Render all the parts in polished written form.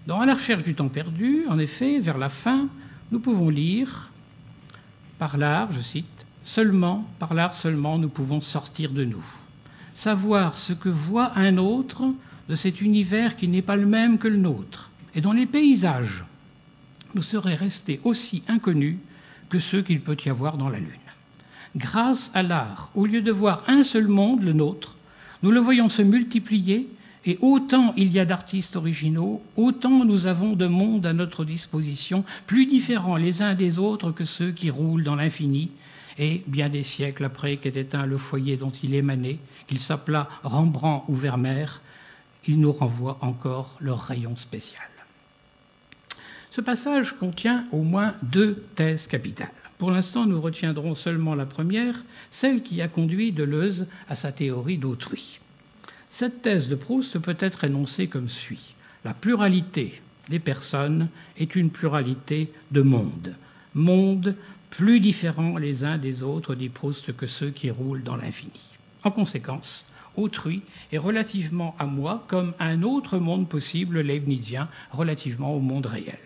Dans À la recherche du temps perdu, en effet, vers la fin, nous pouvons lire « Par l'art, je cite, par l'art seulement, nous pouvons sortir de nous, savoir ce que voit un autre de cet univers qui n'est pas le même que le nôtre, et dont les paysages nous seraient restés aussi inconnus que ceux qu'il peut y avoir dans la Lune. Grâce à l'art, au lieu de voir un seul monde, le nôtre, nous le voyons se multiplier, et autant il y a d'artistes originaux, autant nous avons de mondes à notre disposition, plus différents les uns des autres que ceux qui roulent dans l'infini, et bien des siècles après qu'est éteint le foyer dont il émanait, qu'il s'appela Rembrandt ou Vermeer, il nous renvoie encore leur rayon spécial. Ce passage contient au moins 2 thèses capitales. Pour l'instant, nous retiendrons seulement la première, celle qui a conduit Deleuze à sa théorie d'autrui. Cette thèse de Proust peut être énoncée comme suit. La pluralité des personnes est une pluralité de mondes. Mondes plus différents les uns des autres, dit Proust, que ceux qui roulent dans l'infini. En conséquence, autrui est relativement à moi comme un autre monde possible leibnizien relativement au monde réel.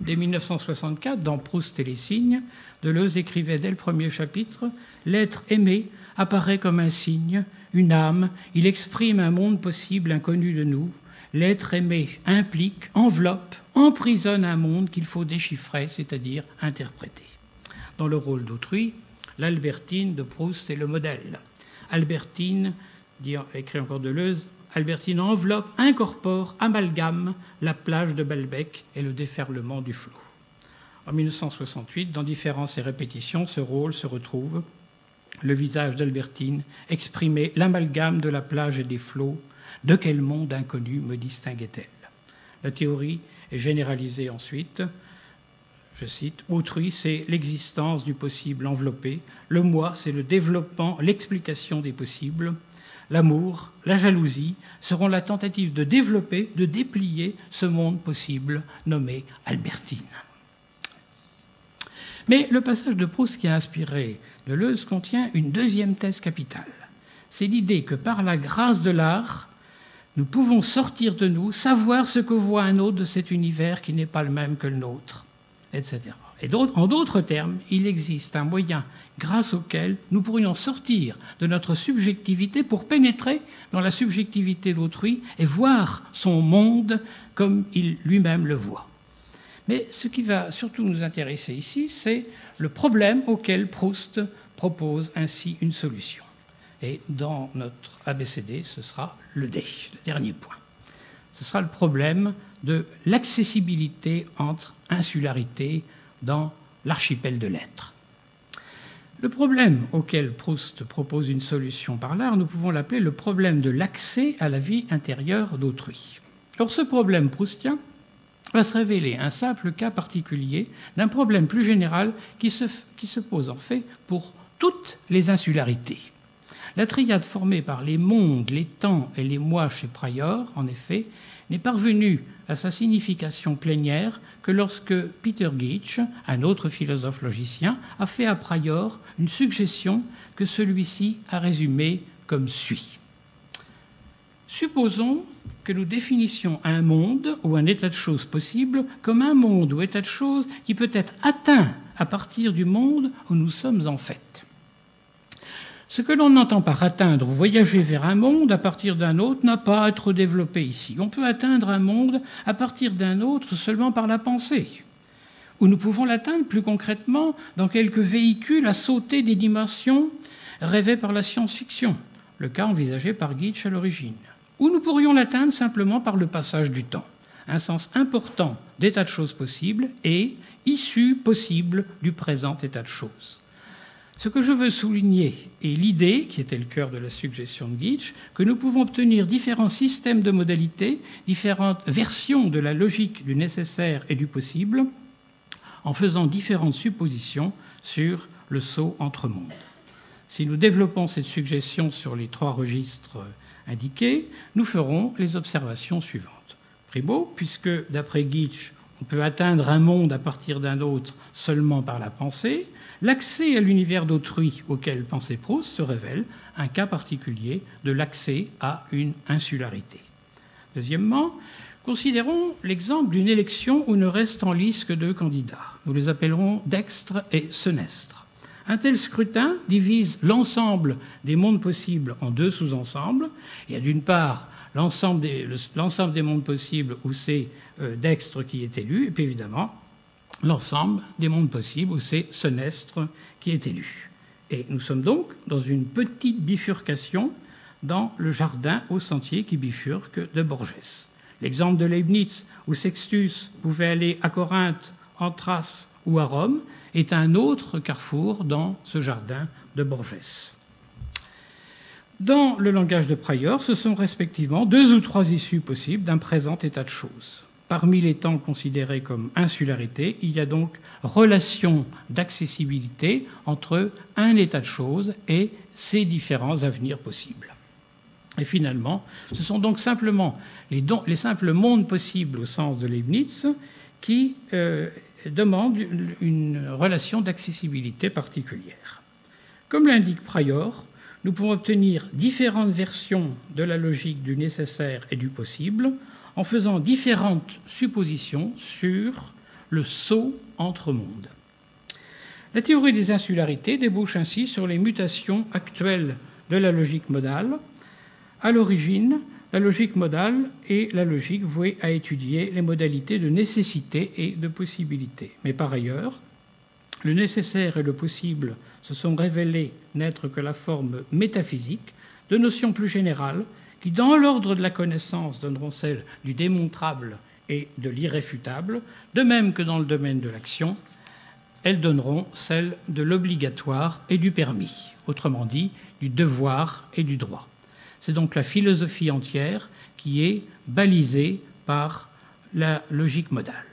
Dès 1964, dans Proust et les signes, Deleuze écrivait dès le premier chapitre « L'être aimé apparaît comme un signe, une âme, il exprime un monde possible inconnu de nous. L'être aimé implique, enveloppe, emprisonne un monde qu'il faut déchiffrer, c'est-à-dire interpréter. » Dans le rôle d'autrui, l'Albertine de Proust est le modèle. Albertine, écrit encore Deleuze, Albertine enveloppe, incorpore, amalgame la plage de Balbec et le déferlement du flot. En 1968, dans Différence et répétition, ce rôle se retrouve. Le visage d'Albertine exprimait l'amalgame de la plage et des flots. De quel monde inconnu me distinguait-elle? La théorie est généralisée ensuite. Je cite, « Autrui, c'est l'existence du possible enveloppé. Le moi, c'est le développement, l'explication des possibles. L'amour, la jalousie seront la tentative de développer, de déplier ce monde possible nommé Albertine. » Mais le passage de Proust qui a inspiré Deleuze contient une deuxième thèse capitale. C'est l'idée que par la grâce de l'art, nous pouvons sortir de nous, savoir ce que voit un autre de cet univers qui n'est pas le même que le nôtre, etc. Et en d'autres termes, il existe un moyen grâce auquel nous pourrions sortir de notre subjectivité pour pénétrer dans la subjectivité d'autrui et voir son monde comme il lui-même le voit. Mais ce qui va surtout nous intéresser ici, c'est le problème auquel Proust propose ainsi une solution. Et dans notre ABCD, ce sera le D, le dernier point. Ce sera le problème de l'accessibilité entre insularité dans l'archipel de l'être. Le problème auquel Proust propose une solution par l'art, nous pouvons l'appeler le problème de l'accès à la vie intérieure d'autrui. Or, ce problème proustien va se révéler un simple cas particulier d'un problème plus général qui se pose en fait pour toutes les insularités. La triade formée par les mondes, les temps et les moi chez Prior, en effet, n'est parvenue à sa signification plénière que lorsque Peter Geach, un autre philosophe logicien, a fait à Prior une suggestion que celui-ci a résumée comme suit. Supposons que nous définissions un monde ou un état de choses possible comme un monde ou état de choses qui peut être atteint à partir du monde où nous sommes en fait. Ce que l'on entend par atteindre ou voyager vers un monde à partir d'un autre n'a pas à être développé ici. On peut atteindre un monde à partir d'un autre seulement par la pensée. Ou nous pouvons l'atteindre plus concrètement dans quelques véhicules à sauter des dimensions rêvées par la science-fiction, le cas envisagé par Geach à l'origine. Ou nous pourrions l'atteindre simplement par le passage du temps, un sens important d'état de choses possibles et issue possible du présent état de choses. Ce que je veux souligner est l'idée, qui était le cœur de la suggestion de Geach, que nous pouvons obtenir différents systèmes de modalités, différentes versions de la logique du nécessaire et du possible, en faisant différentes suppositions sur le saut entre mondes. Si nous développons cette suggestion sur les 3 registres indiqués, nous ferons les observations suivantes. Primo, puisque d'après Geach, on peut atteindre un monde à partir d'un autre seulement par la pensée, l'accès à l'univers d'autrui auquel pensait Proust se révèle un cas particulier de l'accès à une insularité. Deuxièmement, Considérons l'exemple d'une élection où ne restent en lice que 2 candidats. Nous les appellerons dextre et senestre. Un tel scrutin divise l'ensemble des mondes possibles en 2 sous-ensembles. Il y a d'une part l'ensemble des mondes possibles où c'est dextre qui est élu, et puis évidemment l'ensemble des mondes possibles où c'est senestre qui est élu. Et nous sommes donc dans une petite bifurcation dans le jardin au sentier qui bifurque de Borgès. L'exemple de Leibniz, où Sextus pouvait aller à Corinthe, en Thrace ou à Rome, est un autre carrefour dans ce jardin de Borgès. Dans le langage de Prior, ce sont respectivement 2 ou 3 issues possibles d'un présent état de choses. Parmi les temps considérés comme insularité, il y a donc relation d'accessibilité entre un état de choses et ses différents avenirs possibles. Et finalement, ce sont donc simplement les simples mondes possibles au sens de Leibniz qui demandent une relation d'accessibilité particulière. Comme l'indique Prior, nous pouvons obtenir différentes versions de la logique du nécessaire et du possible en faisant différentes suppositions sur le saut entre mondes. La théorie des insularités débouche ainsi sur les mutations actuelles de la logique modale. À l'origine, la logique modale est la logique vouée à étudier les modalités de nécessité et de possibilité. Mais par ailleurs, le nécessaire et le possible se sont révélés n'être que la forme métaphysique de notions plus générales qui, dans l'ordre de la connaissance, donneront celle du démontrable et de l'irréfutable, de même que dans le domaine de l'action, elles donneront celle de l'obligatoire et du permis, autrement dit, du devoir et du droit. C'est donc la philosophie entière qui est balisée par la logique modale.